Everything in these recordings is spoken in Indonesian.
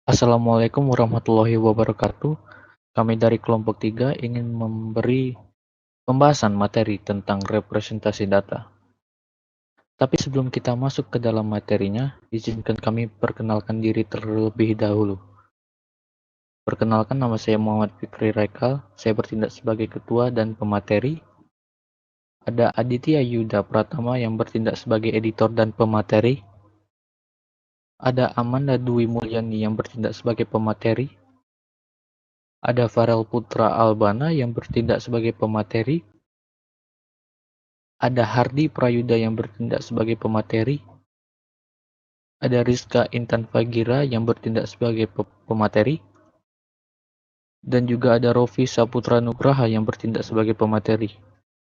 Assalamualaikum warahmatullahi wabarakatuh. Kami dari kelompok 3 ingin memberi pembahasan materi tentang representasi data. Tapi sebelum kita masuk ke dalam materinya, izinkan kami perkenalkan diri terlebih dahulu. Perkenalkan, nama saya Muhammad Fikri Raikal. Saya bertindak sebagai ketua dan pemateri. Ada Aditya Yuda Pratama yang bertindak sebagai editor dan pemateri. Ada Amanda Dwi Mulyani yang bertindak sebagai pemateri. Ada Farel Putra Albana yang bertindak sebagai pemateri. Ada Hardi Prayuda yang bertindak sebagai pemateri. Ada Rizka Intan Fagira yang bertindak sebagai pemateri. Dan juga ada Rofi Saputra Nugraha yang bertindak sebagai pemateri.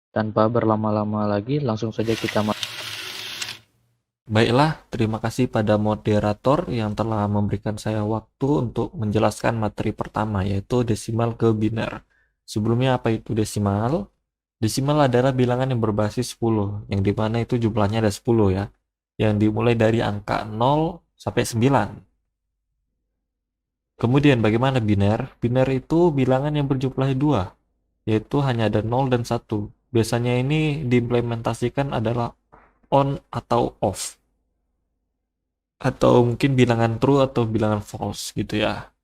Tanpa berlama-lama lagi, langsung saja kita Baiklah, terima kasih pada moderator yang telah memberikan saya waktu untuk menjelaskan materi pertama, yaitu desimal ke biner. Sebelumnya, apa itu desimal? Desimal adalah bilangan yang berbasis 10, yang dimana itu jumlahnya ada 10 ya, yang dimulai dari angka 0 sampai 9. Kemudian bagaimana biner? Biner itu bilangan yang berjumlah 2, yaitu hanya ada 0 dan 1. Biasanya ini diimplementasikan adalah on atau off, atau mungkin bilangan true atau bilangan false gitu ya.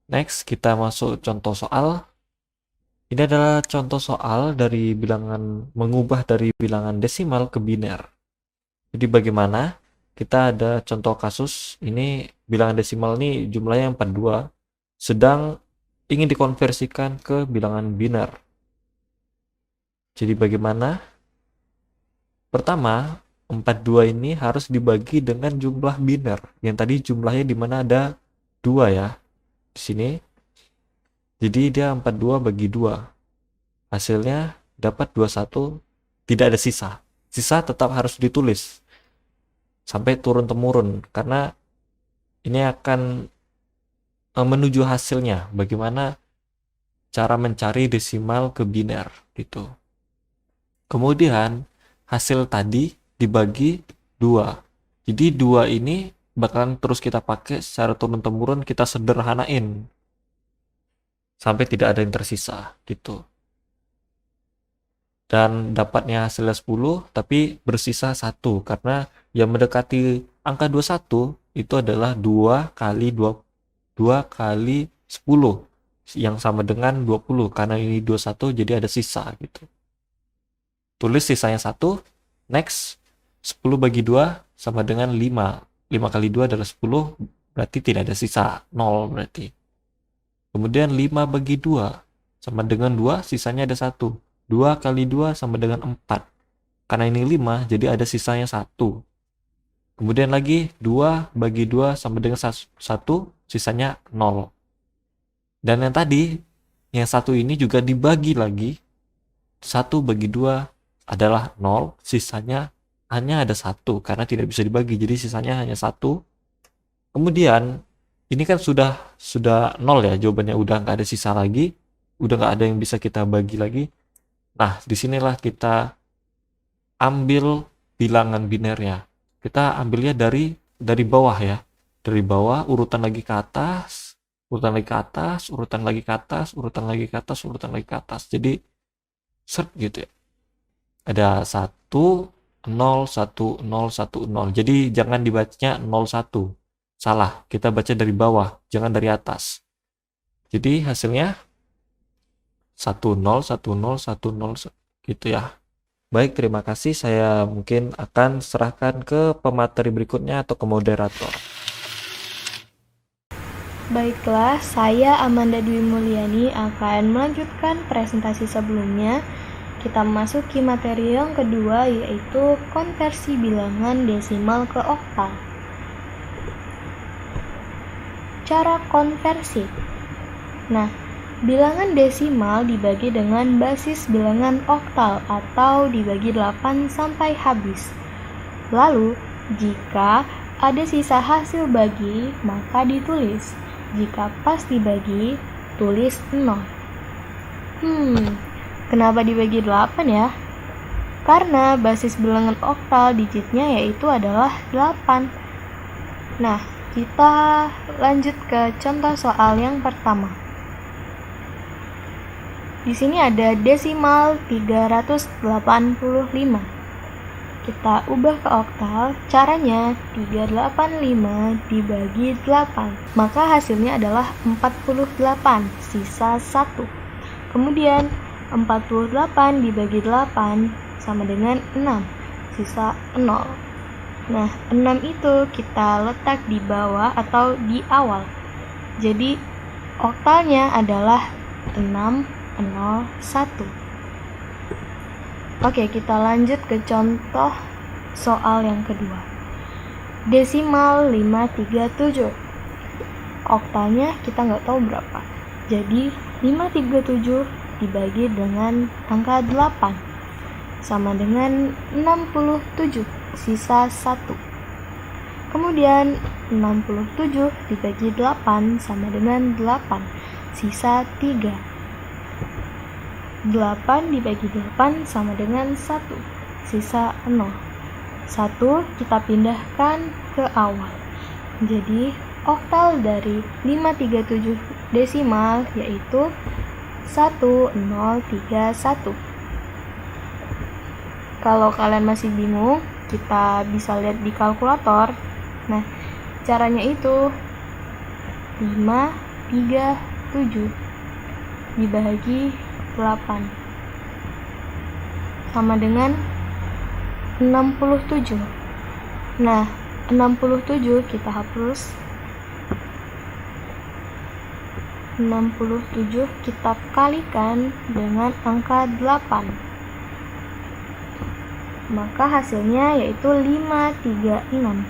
Next, kita masuk contoh soal. Ini adalah contoh soal dari bilangan, mengubah dari bilangan desimal ke biner. Jadi bagaimana? Kita ada contoh kasus, ini bilangan desimal ini jumlahnya 42, sedang ingin dikonversikan ke bilangan biner. Jadi bagaimana? Pertama, 42 ini harus dibagi dengan jumlah biner. Yang tadi jumlahnya di mana ada 2 ya. Di sini. Jadi dia 42 bagi 2. Hasilnya dapat 21, tidak ada sisa. Sisa tetap harus ditulis sampai turun-temurun karena ini akan menuju hasilnya. Bagaimana cara mencari desimal ke biner gitu. Kemudian hasil tadi dibagi 2. Jadi 2 ini bakalan terus kita pakai secara turun-temurun, kita sederhanain sampai tidak ada yang tersisa gitu. Dan dapatnya hasilnya 10 tapi bersisa 1 karena yang mendekati angka 21 itu adalah 2 kali 10 yang sama dengan 20 karena ini 21 jadi ada sisa gitu. Tulis sisanya 1. Next, 10 bagi 2 sama dengan 5. 5 kali 2 adalah 10, berarti tidak ada sisa, 0 berarti. Kemudian 5 bagi 2 sama dengan 2, sisanya ada 1. 2 kali 2 sama dengan 4. Karena ini 5, jadi ada sisanya 1. Kemudian lagi 2 bagi 2 sama dengan 1, sisanya 0. Dan yang tadi, yang 1 ini juga dibagi lagi. 1 bagi 2 adalah 0, sisanya hanya ada 1 karena tidak bisa dibagi, jadi sisanya hanya 1. Kemudian ini kan sudah 0 ya, jawabannya udah nggak ada sisa lagi, udah nggak ada yang bisa kita bagi lagi. Nah, disinilah kita ambil bilangan binernya. Kita ambilnya dari bawah ya, dari bawah urutan lagi ke atas, urutan lagi ke atas, urutan lagi ke atas, urutan lagi ke atas, urutan lagi ke atas. Jadi seret gitu ya. Ada 1, 0, 1, 0, 1, 0. Jadi jangan dibacanya 0, 1. Salah, kita baca dari bawah, jangan dari atas. Jadi hasilnya 1, 0, 1, 0, 1, 0 gitu ya. Baik, terima kasih. Saya mungkin akan serahkan ke pemateri berikutnya atau ke moderator. Baiklah, saya Amanda Dwi Mulyani akan melanjutkan presentasi sebelumnya. Kita masuki materi yang kedua, yaitu konversi bilangan desimal ke oktal. Cara konversi. Nah, bilangan desimal dibagi dengan basis bilangan oktal atau dibagi 8 sampai habis. Lalu, jika ada sisa hasil bagi, maka ditulis. Jika pas dibagi, tulis 0. Kenapa dibagi 8 ya? Karena basis bilangan oktal digitnya yaitu adalah 8. Nah, Kita lanjut ke contoh soal yang pertama. Di sini ada desimal 385. Kita ubah ke oktal, caranya 385 dibagi 8. Maka hasilnya adalah 48, sisa 1. Kemudian 48 dibagi 8 sama dengan 6, sisa 0. Nah, 6 itu kita letak di bawah atau di awal. Jadi oktalnya adalah 601. Oke, kita lanjut ke contoh soal yang kedua. Desimal 537. Oktalnya kita nggak tahu berapa. Jadi 537 dibagi dengan angka 8 sama dengan 67, sisa 1. Kemudian 67 dibagi 8 sama dengan 8, sisa 3. 8 dibagi 8 sama dengan 1, sisa 0. 1 kita pindahkan ke awal. Jadi oktal dari 537 desimal yaitu 1031. Kalau kalian masih bingung, kita bisa lihat di kalkulator. Nah, caranya itu 537 dibagi 8 sama dengan 67. Nah, 67 kita hapus. 67 kita kalikan dengan angka 8. Maka hasilnya yaitu 536.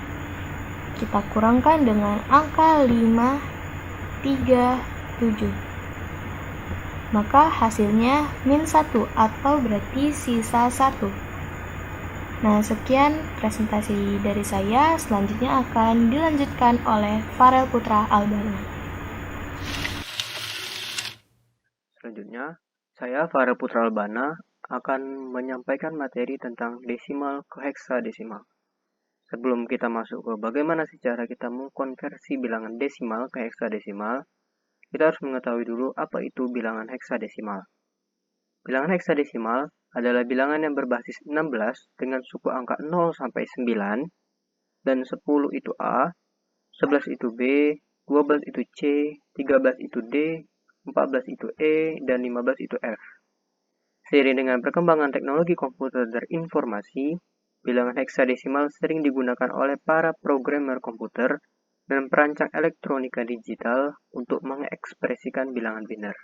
Kita kurangkan dengan angka 537. Maka hasilnya -1 atau berarti sisa 1. Nah, sekian presentasi dari saya. Selanjutnya akan dilanjutkan oleh Farel Putra Albana. Selanjutnya, saya Farel Putra Albana akan menyampaikan materi tentang desimal ke heksadesimal. Sebelum kita masuk ke bagaimana sih cara kita mengkonversi bilangan desimal ke heksadesimal, kita harus mengetahui dulu apa itu bilangan heksadesimal. Bilangan heksadesimal adalah bilangan yang berbasis 16 dengan suku angka 0 sampai 9, dan 10 itu A, 11 itu B, 12 itu C, 13 itu D, 14 itu E, dan 15 itu F. Seiring dengan perkembangan teknologi komputer dan informasi, bilangan heksadesimal sering digunakan oleh para programmer komputer dan perancang elektronika digital untuk mengekspresikan bilangan biner.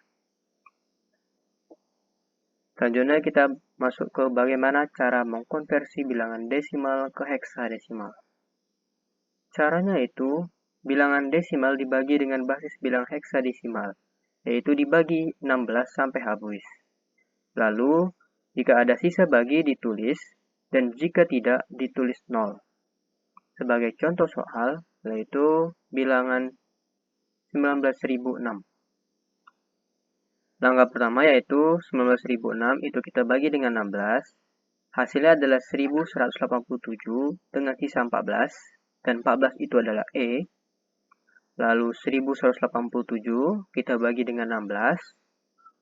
Selanjutnya kita masuk ke bagaimana cara mengkonversi bilangan desimal ke heksadesimal. Caranya itu, bilangan desimal dibagi dengan basis bilangan heksadesimal, yaitu dibagi 16 sampai habis. Lalu, jika ada sisa bagi ditulis, dan jika tidak ditulis 0. Sebagai contoh soal, yaitu bilangan 19.006. Langkah pertama yaitu 19.006 itu kita bagi dengan 16. Hasilnya adalah 1187 dengan sisa 14, dan 14 itu adalah E. Lalu 1187 kita bagi dengan 16.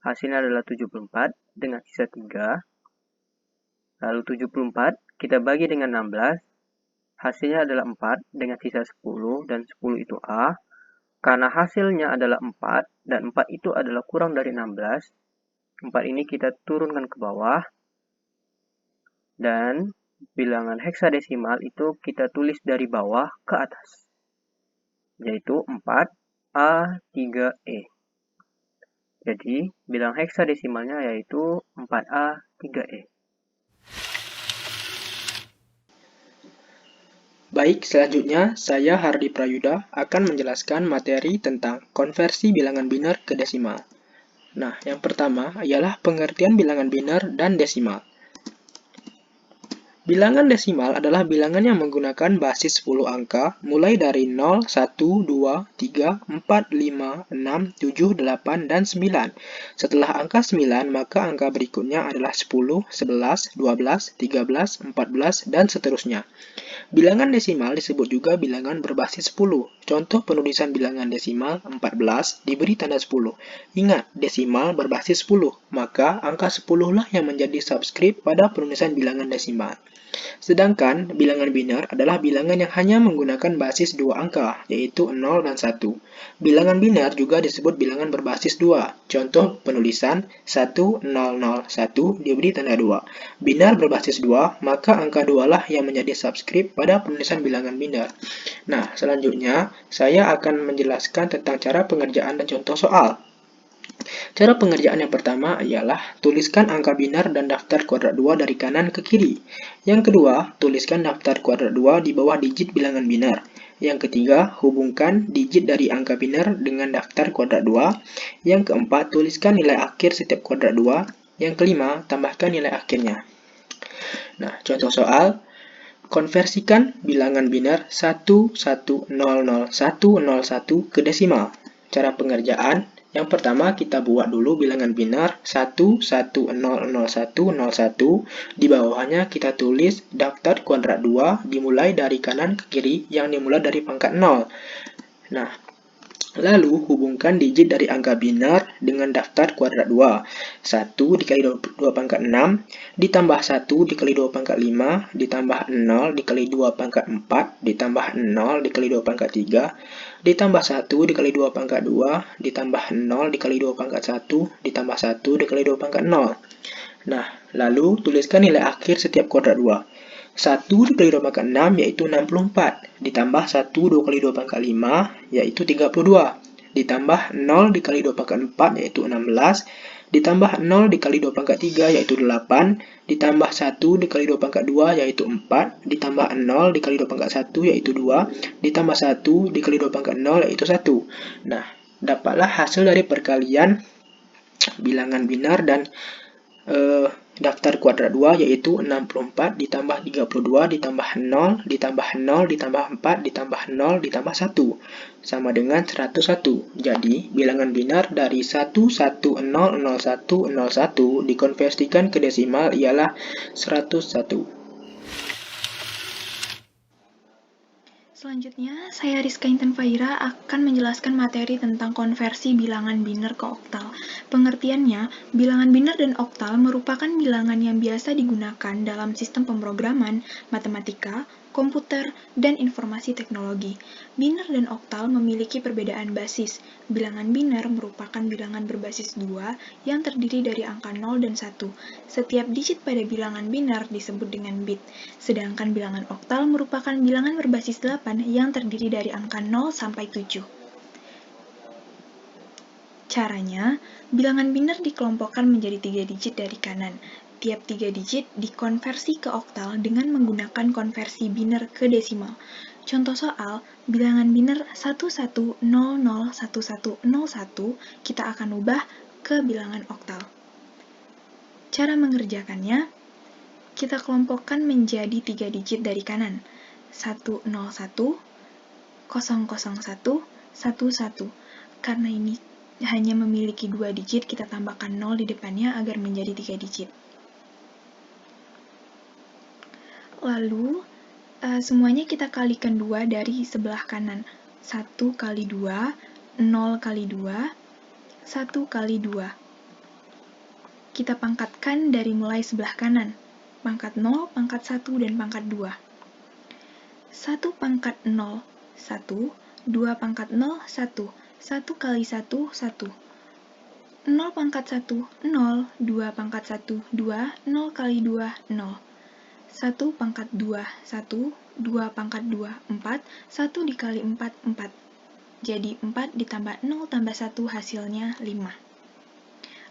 Hasilnya adalah 74 dengan sisa 3. Lalu 74 kita bagi dengan 16. Hasilnya adalah 4 dengan sisa 10, dan 10 itu A. Karena hasilnya adalah 4, dan 4 itu adalah kurang dari 16, 4 ini kita turunkan ke bawah. Dan bilangan heksadesimal itu kita tulis dari bawah ke atas, yaitu 4A3E. Jadi, bilangan heksadesimalnya yaitu 4A3E. Baik, selanjutnya saya Hardi Prayuda akan menjelaskan materi tentang konversi bilangan biner ke desimal. Nah, yang pertama ialah pengertian bilangan biner dan desimal. Bilangan desimal adalah bilangan yang menggunakan basis 10 angka mulai dari 0, 1, 2, 3, 4, 5, 6, 7, 8, dan 9. Setelah angka 9, maka angka berikutnya adalah 10, 11, 12, 13, 14, dan seterusnya. Bilangan desimal disebut juga bilangan berbasis 10. Contoh penulisan bilangan desimal 14 diberi tanda 10. Ingat, desimal berbasis 10, maka angka 10 lah yang menjadi subskrip pada penulisan bilangan desimal. Sedangkan bilangan biner adalah bilangan yang hanya menggunakan basis 2 angka, yaitu 0 dan 1. Bilangan biner juga disebut bilangan berbasis 2. Contoh penulisan 1001 diberi tanda 2. Biner berbasis 2, maka angka 2 lah yang menjadi subskrip pada penulisan bilangan biner. Nah, selanjutnya saya akan menjelaskan tentang cara pengerjaan dan contoh soal. Cara pengerjaan yang pertama ialah tuliskan angka biner dan daftar kuadrat 2 dari kanan ke kiri. Yang kedua, tuliskan daftar kuadrat 2 di bawah digit bilangan biner. Yang ketiga, hubungkan digit dari angka biner dengan daftar kuadrat 2. Yang keempat, tuliskan nilai akhir setiap kuadrat 2. Yang kelima, tambahkan nilai akhirnya. Nah, contoh soal. Konversikan bilangan biner 11000101 ke desimal. Cara pengerjaan. Yang pertama, kita buat dulu bilangan biner 11000101. Di bawahnya kita tulis daftar kuadrat 2 dimulai dari kanan ke kiri yang dimulai dari pangkat 0. Nah, lalu hubungkan digit dari angka biner dengan daftar kuadrat 2. 1 dikali 2 pangkat 6, ditambah 1 dikali 2 pangkat 5, ditambah 0 dikali 2 pangkat 4, ditambah 0 dikali 2 pangkat 3, ditambah 1 dikali 2 pangkat 2, ditambah 0 dikali 2 pangkat 1, ditambah 1 dikali 2 pangkat 0. Nah, lalu tuliskan nilai akhir setiap kuadrat 2. 1 dikali 2 pangkat 6 yaitu 64, ditambah 1 2 kali 2 pangkat 5 yaitu 32, ditambah 0 dikali 2 pangkat 4 yaitu 16, ditambah 0 dikali 2 pangkat 3 yaitu 8, ditambah 1 dikali 2 pangkat 2 yaitu 4, ditambah 0 dikali 2 pangkat 1 yaitu 2, ditambah 1 dikali 2 pangkat 0 yaitu 1. Nah, dapatlah hasil dari perkalian bilangan biner dan daftar kuadrat 2 yaitu 64 ditambah 32 ditambah 0 ditambah 0 ditambah 4 ditambah 0 ditambah 1 sama dengan 101. Jadi, bilangan biner dari 1100101 dikonversikan ke desimal ialah 101. Selanjutnya, saya Rizka Intan Faira akan menjelaskan materi tentang konversi bilangan biner ke oktal. Pengertiannya, bilangan biner dan oktal merupakan bilangan yang biasa digunakan dalam sistem pemrograman, matematika, komputer, dan informasi teknologi. Biner dan oktal memiliki perbedaan basis. Bilangan biner merupakan bilangan berbasis 2 yang terdiri dari angka 0 dan 1. Setiap digit pada bilangan biner disebut dengan bit. Sedangkan bilangan oktal merupakan bilangan berbasis 8 yang terdiri dari angka 0 sampai 7. Caranya, bilangan biner dikelompokkan menjadi 3 digit dari kanan. Tiap 3 digit dikonversi ke oktal dengan menggunakan konversi biner ke desimal. Contoh soal, bilangan biner 11001101 kita akan ubah ke bilangan oktal. Cara mengerjakannya, kita kelompokkan menjadi 3 digit dari kanan. 101, 001, 11. Karena ini hanya memiliki 2 digit, kita tambahkan 0 di depannya agar menjadi 3 digit. Lalu, semuanya kita kalikan 2 dari sebelah kanan. 1 kali 2, 0 kali 2, 1 kali 2. Kita pangkatkan dari mulai sebelah kanan. Pangkat 0, pangkat 1, dan pangkat 2. 1 pangkat 0, 1. 2 pangkat 0, 1. 1 kali 1, 1. 0 pangkat 1, 0. 2 pangkat 1, 2. 0 kali 2, 0. 1 pangkat 2, 1. 2 pangkat 2, 4. 1 dikali 4, 4. Jadi 4 ditambah 0 tambah 1 hasilnya 5.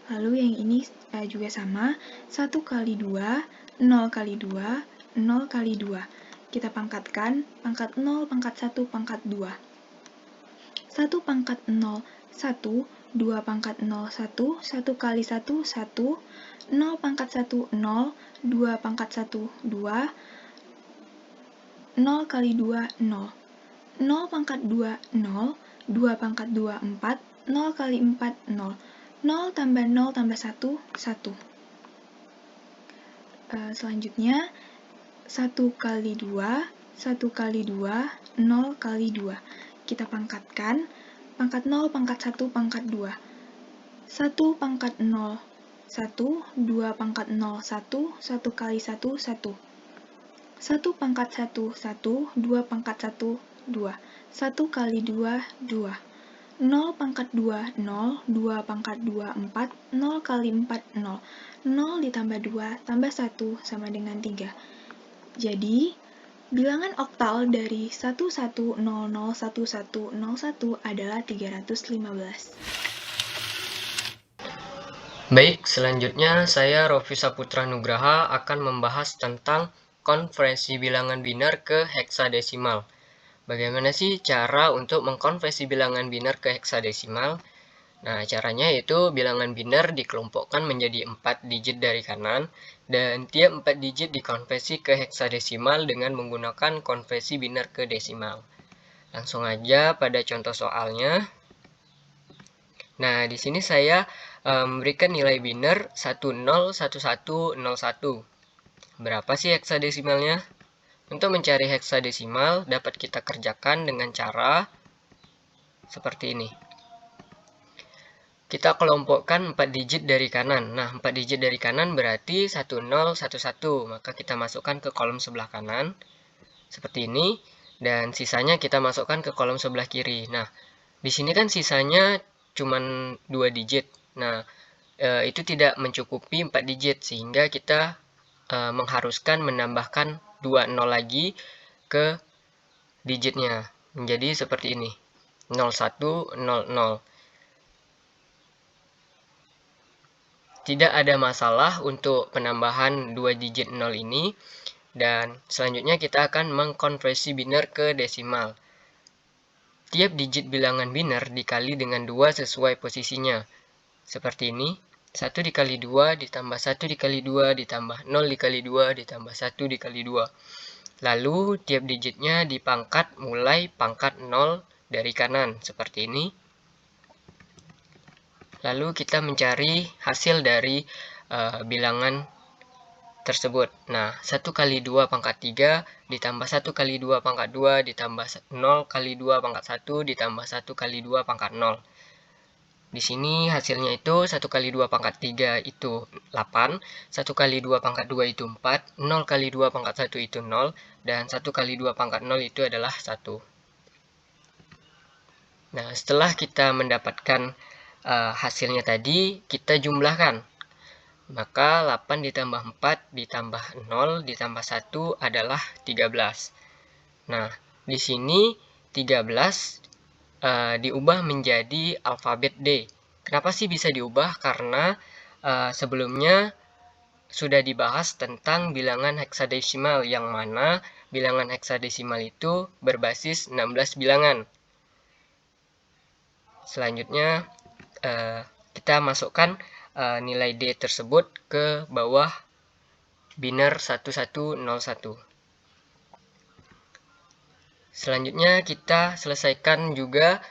Lalu yang ini juga sama. 1 kali 2, 0 kali 2, 0 kali 2. Kita pangkatkan, pangkat 0, pangkat 1, pangkat 2. 1 pangkat 0, 1. 2 pangkat 0, 1, 1 kali 1, 1, 0 pangkat 1, 0, 2 pangkat 1, 2, 0 kali 2, 0, 0 pangkat 2, 0, 2 pangkat 2, 4, 0 kali 4, 0, 0 tambah 0 tambah 1, 1. Selanjutnya, 1 kali 2, 1 kali 2, 0 kali 2. Kita pangkatkan, pangkat 0, pangkat 1, pangkat 2. 1 pangkat 0, 1, 2 pangkat 0, 1, 1 kali 1, 1. 1 pangkat 1, 1, 2 pangkat 1, 2. 1 kali 2, 2. 0 pangkat 2, 0, 2 pangkat 2, 4, 0 kali 4, 0. 0 ditambah 2 tambah 1 sama dengan 3. Jadi, bilangan oktal dari 11001101 adalah 315. Baik, selanjutnya saya Rofi Saputra Nugraha akan membahas tentang konversi bilangan biner ke heksadesimal. Bagaimana sih cara untuk mengkonversi bilangan biner ke heksadesimal? Nah, caranya yaitu bilangan biner dikelompokkan menjadi 4 digit dari kanan, dan tiap 4 digit dikonversi ke heksadesimal dengan menggunakan konversi biner ke desimal. Langsung aja pada contoh soalnya. Nah, di sini saya memberikan nilai biner 101101. Berapa sih heksadesimalnya? Untuk mencari heksadesimal dapat kita kerjakan dengan cara seperti ini. Kita kelompokkan 4 digit dari kanan. Nah, 4 digit dari kanan berarti 1011. Maka kita masukkan ke kolom sebelah kanan seperti ini, dan sisanya kita masukkan ke kolom sebelah kiri. Nah, di sini kan sisanya cuman 2 digit. Nah, itu tidak mencukupi 4 digit, sehingga kita mengharuskan menambahkan 2 nol lagi ke digitnya. Menjadi seperti ini. 0100. Tidak ada masalah untuk penambahan 2 digit 0 ini. Dan selanjutnya kita akan mengkonversi biner ke desimal. Tiap digit bilangan biner dikali dengan 2 sesuai posisinya. Seperti ini. 1 dikali 2 ditambah 1 dikali 2 ditambah 0 dikali 2 ditambah 1 dikali 2. Lalu tiap digitnya dipangkat mulai pangkat 0 dari kanan. Seperti ini. Lalu kita mencari hasil dari bilangan tersebut. Nah, 1 kali 2 pangkat 3 ditambah 1 kali 2 pangkat 2 ditambah 0 kali 2 pangkat 1 ditambah 1 kali 2 pangkat 0. Di sini hasilnya itu 1 kali 2 pangkat 3 itu 8, 1 kali 2 pangkat 2 itu 4, 0 kali 2 pangkat 1 itu 0, dan 1 kali 2 pangkat 0 itu adalah 1. Nah, setelah kita mendapatkan hasilnya tadi, kita jumlahkan. Maka 8 ditambah 4 ditambah 0 ditambah 1 adalah 13. Nah, di sini 13 diubah menjadi alfabet D. Kenapa sih bisa diubah? Karena sebelumnya sudah dibahas tentang bilangan heksadesimal, yang mana bilangan heksadesimal itu berbasis 16 bilangan. Selanjutnya kita masukkan nilai D tersebut ke bawah biner 1101. Selanjutnya kita selesaikan juga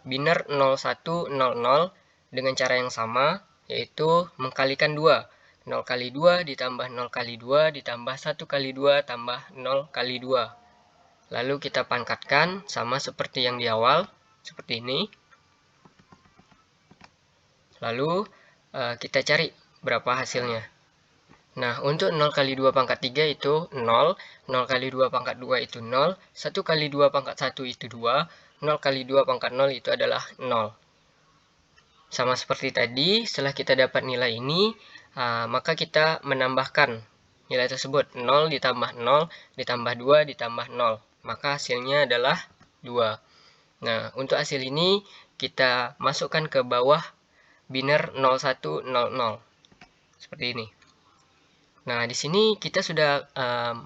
biner 0100 dengan cara yang sama, yaitu mengkalikan 2. 0 kali 2 ditambah 0 kali 2 ditambah 1 kali 2 tambah 0 kali 2. Lalu kita pangkatkan sama seperti yang di awal, seperti ini. Lalu kita cari berapa hasilnya. Nah, untuk 0 kali 2 pangkat 3 itu 0, 0 kali 2 pangkat 2 itu 0, 1 kali 2 pangkat 1 itu 2, 0 kali 2 pangkat 0 itu adalah 0. Sama seperti tadi, setelah kita dapat nilai ini, maka kita menambahkan nilai tersebut. 0 ditambah 0 ditambah 2 ditambah 0. Maka hasilnya adalah 2. Nah, untuk hasil ini kita masukkan ke bawah biner 0100. Seperti ini. Nah, di sini kita sudah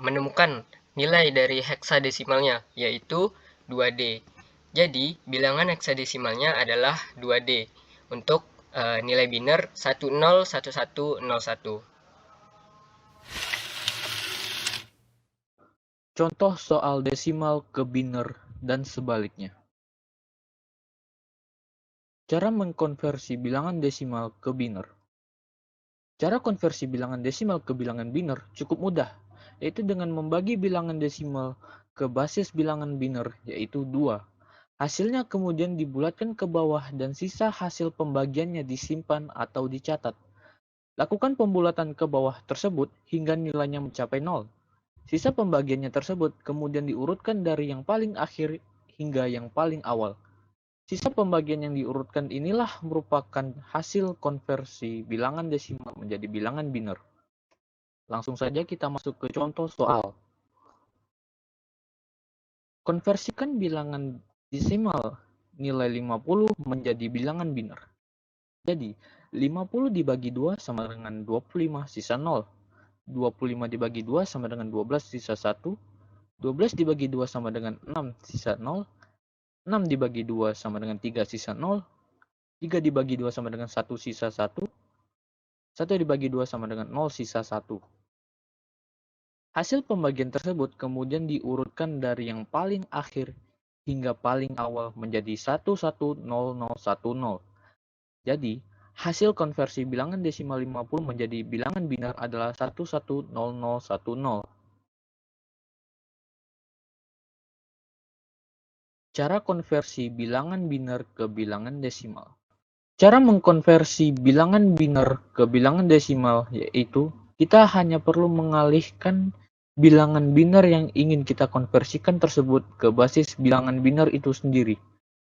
menemukan nilai dari heksadesimalnya, yaitu 2D. Jadi, bilangan heksadesimalnya adalah 2D. untuk nilai biner 101101. Contoh soal desimal ke biner dan sebaliknya. Cara mengkonversi bilangan desimal ke biner. Cara konversi bilangan desimal ke bilangan biner cukup mudah, yaitu dengan membagi bilangan desimal ke basis bilangan biner, yaitu 2. Hasilnya kemudian dibulatkan ke bawah dan sisa hasil pembagiannya disimpan atau dicatat. Lakukan pembulatan ke bawah tersebut hingga nilainya mencapai 0. Sisa pembagiannya tersebut kemudian diurutkan dari yang paling akhir hingga yang paling awal. Sisa pembagian yang diurutkan inilah merupakan hasil konversi bilangan desimal menjadi bilangan biner. Langsung saja kita masuk ke contoh soal. Konversikan bilangan desimal nilai 50 menjadi bilangan biner. Jadi, 50 dibagi 2 sama dengan 25 sisa 0. 25 dibagi 2 sama dengan 12 sisa 1. 12 dibagi 2 sama dengan 6 sisa 0. 6 dibagi 2 sama dengan 3 sisa 0. 3 dibagi 2 sama dengan 1 sisa 1. 1 dibagi 2 sama dengan 0 sisa 1. Hasil pembagian tersebut kemudian diurutkan dari yang paling akhir hingga paling awal menjadi 110010. Jadi, hasil konversi bilangan desimal 50 menjadi bilangan biner adalah 110010. Cara konversi bilangan biner ke bilangan desimal. Cara mengkonversi bilangan biner ke bilangan desimal yaitu kita hanya perlu mengalihkan bilangan biner yang ingin kita konversikan tersebut ke basis bilangan biner itu sendiri,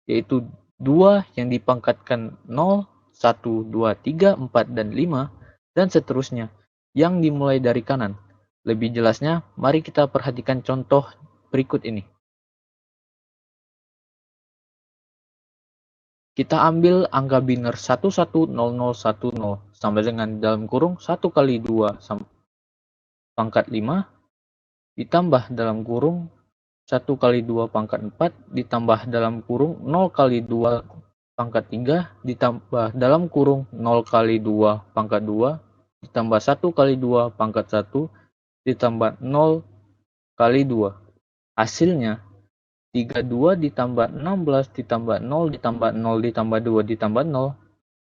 yaitu 2 yang dipangkatkan 0, 1, 2, 3, 4, dan 5, dan seterusnya, yang dimulai dari kanan. Lebih jelasnya, mari kita perhatikan contoh berikut ini. Kita ambil angka biner 110010 sama dengan dalam kurung 1 kali 2 pangkat 5 ditambah dalam kurung 1 kali 2 pangkat 4 ditambah dalam kurung 0 kali 2 pangkat 3 ditambah dalam kurung 0 kali 2 pangkat 2 ditambah 1 kali 2 pangkat 1 ditambah 0 kali 2. Hasilnya 32 ditambah 16 ditambah 0 ditambah 0 ditambah 2 ditambah 0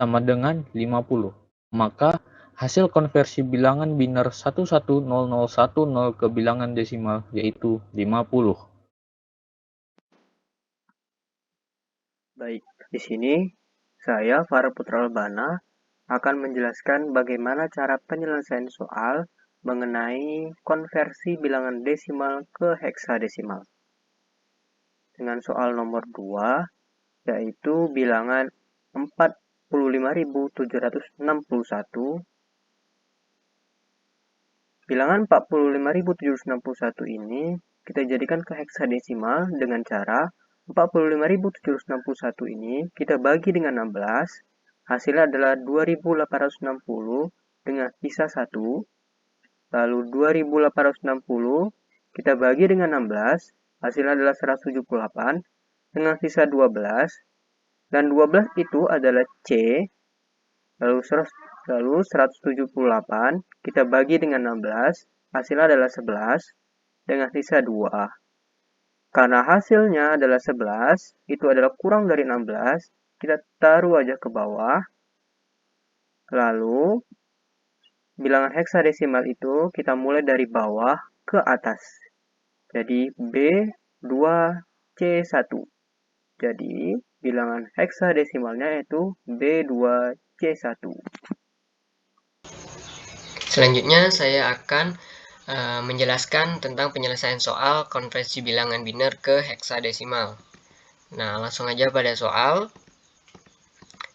sama dengan 50. Maka hasil konversi bilangan biner 110010 ke bilangan desimal yaitu 50. Baik, di sini saya Farah Putra Albana akan menjelaskan bagaimana cara penyelesaian soal mengenai konversi bilangan desimal ke heksadesimal. Dengan soal nomor 2, yaitu bilangan 45.761. Bilangan 45.761 ini kita jadikan ke heksadesimal dengan cara 45.761 ini kita bagi dengan 16, hasilnya adalah 2.860 dengan sisa 1, lalu 2.860 kita bagi dengan 16, hasilnya adalah 178 dengan sisa 12, dan 12 itu adalah C, lalu 178 kita bagi dengan 16, hasilnya adalah 11 dengan sisa 2. Karena hasilnya adalah 11, itu adalah kurang dari 16, kita taruh aja ke bawah. Lalu, bilangan heksadesimal itu kita mulai dari bawah ke atas. Jadi, B2C1. Jadi, bilangan heksadesimalnya yaitu B2C1. Selanjutnya, saya akan menjelaskan tentang penyelesaian soal konversi bilangan biner ke heksadesimal. Nah, langsung aja pada soal.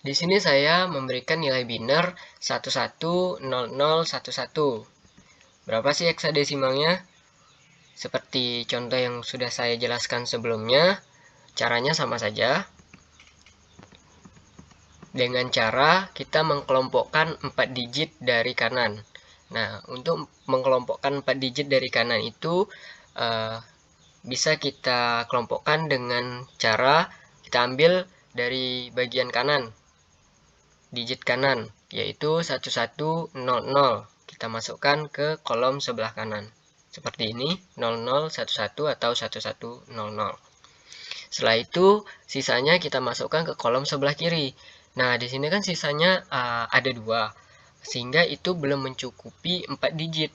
Di sini saya memberikan nilai biner 110011. Berapa sih heksadesimalnya? Seperti contoh yang sudah saya jelaskan sebelumnya, caranya sama saja. Dengan cara kita mengkelompokkan 4 digit dari kanan. Nah, untuk mengelompokkan 4 digit dari kanan itu bisa kita kelompokkan dengan cara kita ambil dari bagian kanan. digit kanan, yaitu 1100. Kita masukkan ke kolom sebelah kanan. Seperti ini, 0011 atau 1100. Setelah itu, sisanya kita masukkan ke kolom sebelah kiri. Nah, di sini kan sisanya ada 2, sehingga itu belum mencukupi 4 digit.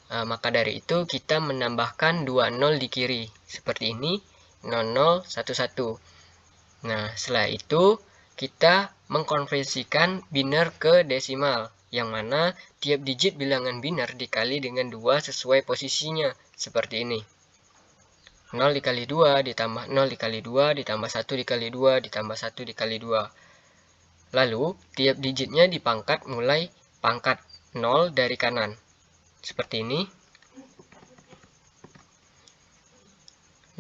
Maka dari itu kita menambahkan 2 0 di kiri. Seperti ini, 0011. Nah, setelah itu kita mengkonversikan biner ke desimal, yang mana tiap digit bilangan biner dikali dengan 2 sesuai posisinya. Seperti ini. 0 dikali 2 ditambah 0 dikali 2 ditambah 1 dikali 2 ditambah 1 dikali 2. Lalu, tiap digitnya dipangkat mulai pangkat 0 dari kanan. Seperti ini.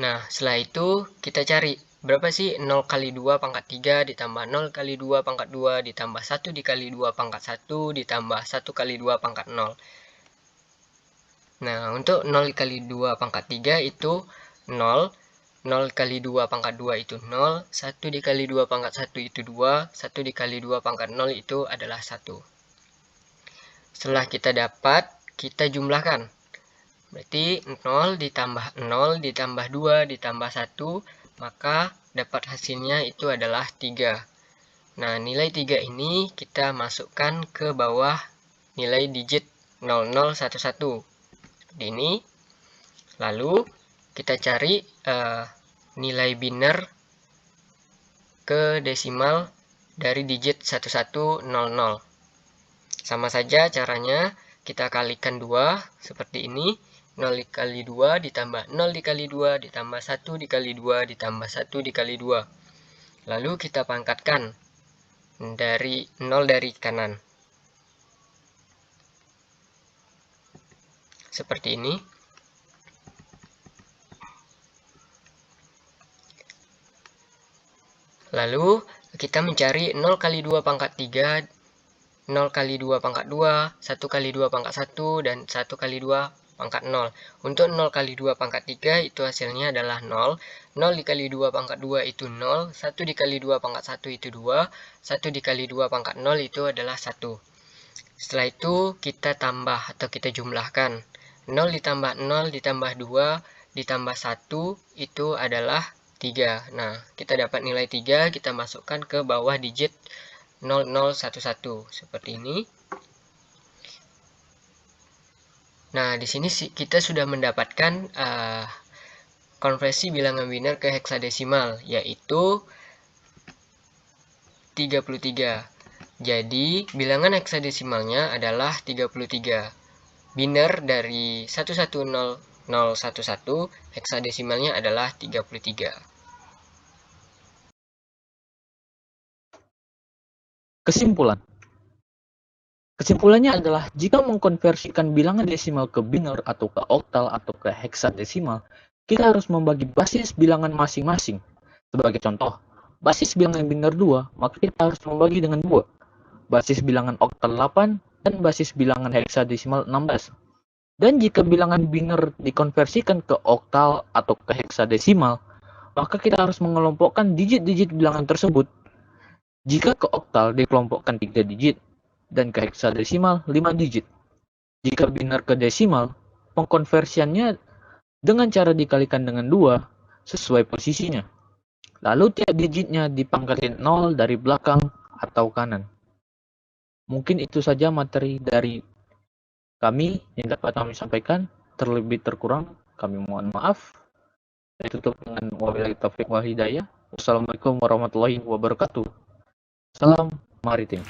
Nah, setelah itu kita cari berapa sih 0 kali 2 pangkat 3 ditambah 0 kali 2 pangkat 2 ditambah 1 dikali 2 pangkat 1 ditambah 1 kali 2 pangkat 0. Nah, untuk 0 kali 2 pangkat 3 itu 0, 0 kali 2 pangkat 2 itu 0, 1 dikali 2 pangkat 1 itu 2, 1 dikali 2 pangkat 0 itu adalah 1. Setelah kita dapat, kita jumlahkan. Berarti 0 ditambah 0 ditambah 2 ditambah 1, maka dapat hasilnya itu adalah 3. Nah, nilai 3 ini kita masukkan ke bawah nilai digit 0011. Seperti ini. Lalu, kita cari nilai biner ke desimal dari digit 1100. Sama saja caranya, kita kalikan 2 seperti ini. 0 dikali 2 ditambah 0 dikali 2 ditambah 1 dikali 2 ditambah 1 dikali 2. Lalu kita pangkatkan dari 0 dari kanan. Seperti ini. Lalu kita mencari 0 kali 2 pangkat 3, 0 kali 2 pangkat 2, 1 kali 2 pangkat 1, dan 1 kali 2 pangkat 0. Untuk 0 kali 2 pangkat 3 itu hasilnya adalah 0. 0 dikali 2 pangkat 2 itu 0. 1 dikali 2 pangkat 1 itu 2. 1 dikali 2 pangkat 0 itu adalah 1. Setelah itu kita tambah atau kita jumlahkan. 0 ditambah 0 ditambah 2 ditambah 1 itu adalah 3. Nah, kita dapat nilai 3, kita masukkan ke bawah digit 0011. Seperti ini. Nah, di sini kita sudah mendapatkan konversi bilangan biner ke heksadesimal, yaitu 33. Jadi, bilangan heksadesimalnya adalah 33. Biner dari 110011, heksadesimalnya adalah 33. Kesimpulannya adalah jika mengkonversikan bilangan desimal ke biner atau ke oktal atau ke heksadesimal, kita harus membagi basis bilangan masing-masing. Sebagai contoh, basis bilangan biner 2, maka kita harus membagi dengan 2. Basis bilangan oktal 8 dan basis bilangan heksadesimal 16. Dan jika bilangan biner dikonversikan ke oktal atau ke heksadesimal, maka kita harus mengelompokkan digit-digit bilangan tersebut. Jika ke oktal dikelompokkan 3 digit, dan ke heksadesimal 5 digit. Jika biner ke desimal, pengkonversiannya dengan cara dikalikan dengan 2 sesuai posisinya. Lalu tiap digitnya dipangkatin 0 dari belakang atau kanan. Mungkin itu saja materi dari kami yang dapat kami sampaikan. Terlebih terkurang kami mohon maaf. Saya tutup dengan wabillahi taufiq wal hidayah. Wassalamualaikum warahmatullahi wabarakatuh. Salam maritim.